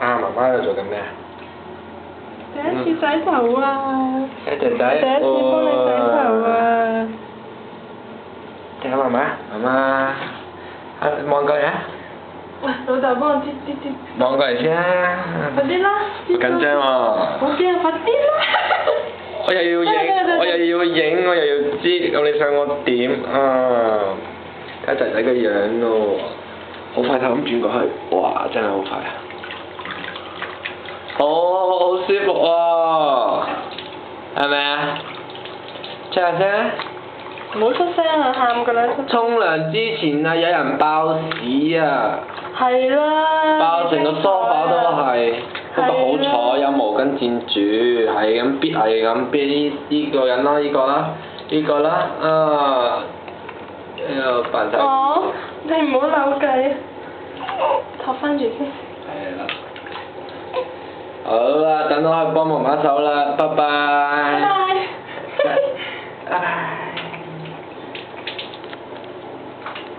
啊，媽媽喺度做緊咩啊？第一次洗頭啊！仔仔，第一次幫你洗頭啊！睇下媽媽，媽媽，啊望過嚟啊！喂，老豆幫我擠。望過嚟先啊！快啲啦！好緊張喎！好驚，快啲啦！我又要影，我又要影，我又要知，咁你想我點啊？睇下仔仔嘅樣咯，好快就咁轉過去，哇！真係好快啊！好舒服喎，係咪啊？出下聲啊！唔好出聲啊，喊㗎啦！沖涼之前啊，有人爆屎啊！係啦！爆成個梳化都係，不過好彩有毛巾墊住，係咁搣係咁搣呢個人啦，呢個啦，呢個啦，啊，扮晒。哦，你唔好扭計，托翻住先。係啦。好啦，等我去幫媽媽手啦，拜拜。